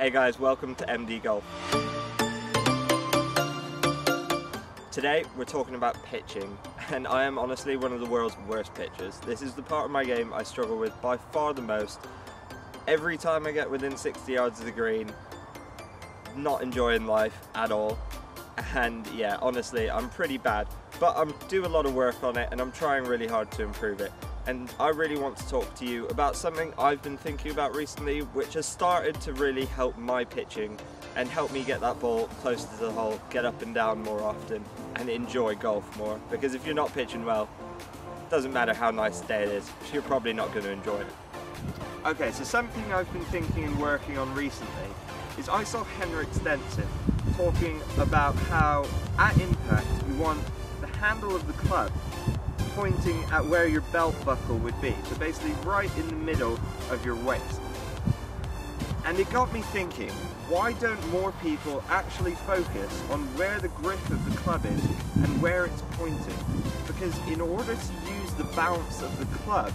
Hey guys, welcome to MD Golf. Today we're talking about pitching, and I am honestly one of the world's worst pitchers. This is the part of my game I struggle with by far the most. Every time I get within 60 yards of the green, not enjoying life at all. And yeah, honestly, I'm pretty bad, but I'm doing a lot of work on it and I'm trying really hard to improve it. And I really want to talk to you about something I've been thinking about recently, which has started to really help my pitching and help me get that ball closer to the hole, get up and down more often, and enjoy golf more. Because if you're not pitching well, it doesn't matter how nice a day it is, you're probably not going to enjoy it. Okay, so something I've been thinking and working on recently is I saw Henrik Stenson talking about how at impact you want the handle of the club pointing at where your belt buckle would be, so basically right in the middle of your waist. And it got me thinking, why don't more people actually focus on where the grip of the club is and where it's pointing? Because in order to use the bounce of the club,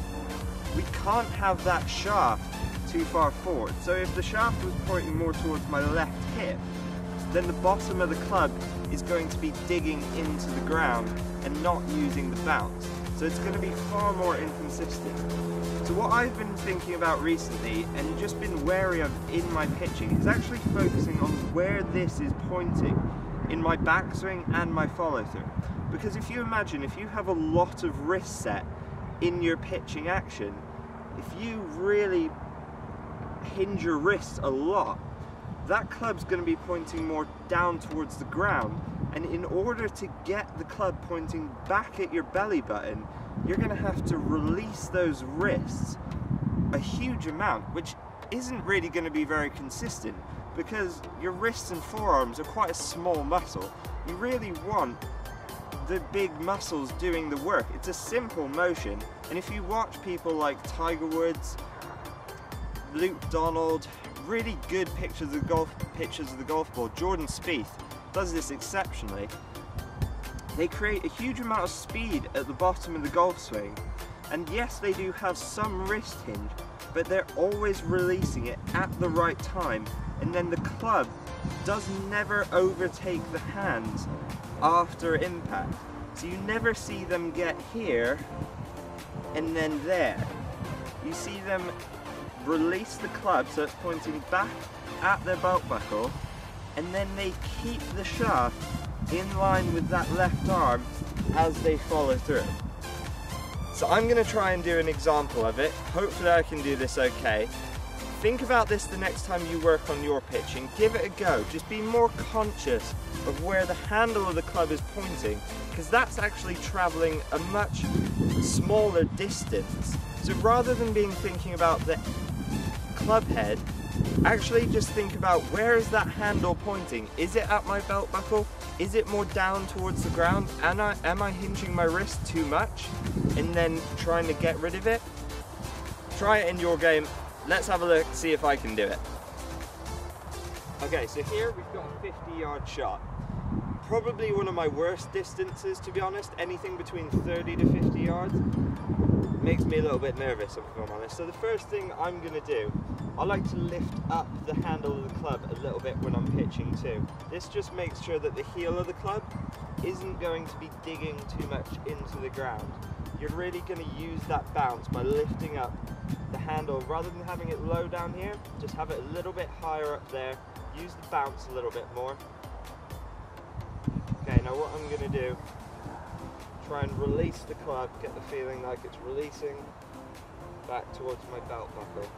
we can't have that shaft too far forward. So if the shaft was pointing more towards my left hip, then the bottom of the club is going to be digging into the ground and not using the bounce. So it's going to be far more inconsistent. So what I've been thinking about recently and just been wary of in my pitching is actually focusing on where this is pointing in my backswing and my follow through. Because if you imagine, if you have a lot of wrist set in your pitching action, if you really hinge your wrist a lot, that club's going to be pointing more down towards the ground, and in order to get the club pointing back at your belly button, you're going to have to release those wrists a huge amount, which isn't really going to be very consistent because your wrists and forearms are quite a small muscle. You really want the big muscles doing the work. It's a simple motion, and if you watch people like Tiger Woods, Luke Donald, really good pitchers of the golf ball, Jordan Spieth does this exceptionally. They create a huge amount of speed at the bottom of the golf swing, and yes, they do have some wrist hinge, but they're always releasing it at the right time, and then the club does never overtake the hands after impact. So you never see them get here and then there. You see them release the club so it's pointing back at their belt buckle, and then they keep the shaft in line with that left arm as they follow through. So I'm going to try and do an example of it. Hopefully I can do this okay. Think about this the next time you work on your pitching. Give it a go. Just be more conscious of where the handle of the club is pointing, because that's actually traveling a much smaller distance. So rather than thinking about the club head, actually just think about where is that handle pointing. Is it at my belt buckle? Is it more down towards the ground? Am I hinging my wrist too much and then trying to get rid of it? Try it in your game. Let's have a look, see if I can do it. Okay, so here we've got a 50-yard shot. Probably one of my worst distances, to be honest. Anything between 30 to 50 yards makes me a little bit nervous, if I'm honest. So the first thing I'm going to do, I like to lift up the handle of the club a little bit when I'm pitching too. This just makes sure that the heel of the club isn't going to be digging too much into the ground. You're really going to use that bounce by lifting up the handle. Rather than having it low down here, just have it a little bit higher up there. Use the bounce a little bit more. Okay, now what I'm going to do, try and release the club, get the feeling like it's releasing back towards my belt buckle.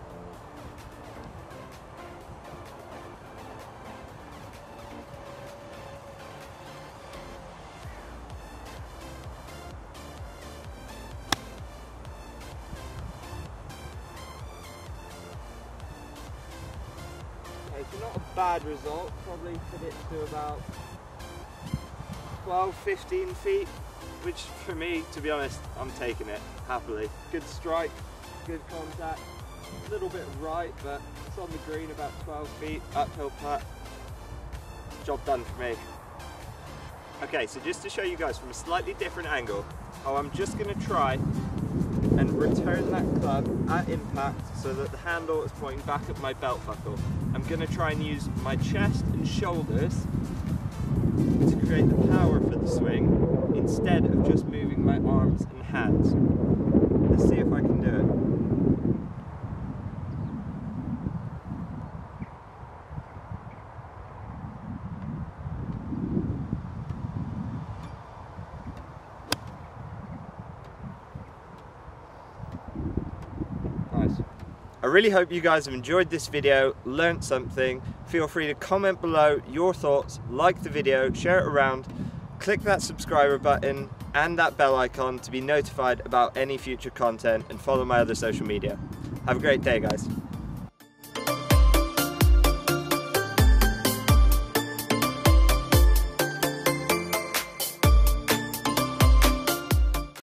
Okay, so not a bad result, probably hit it to about 12-15 feet, which for me, to be honest, I'm taking it happily. Good strike, good contact, a little bit right, but it's on the green about 12 feet, uphill putt. Job done for me. Okay, so just to show you guys from a slightly different angle, how I'm just going to try and return that club at impact so that the handle is pointing back at my belt buckle. I'm going to try and use my chest and shoulders to create the power for the swing instead of just moving my arms and hands. Let's see if I can do it. Nice. I really hope you guys have enjoyed this video, learnt something. Feel free to comment below your thoughts, like the video, share it around, click that subscriber button and that bell icon to be notified about any future content, and follow my other social media. Have a great day, guys.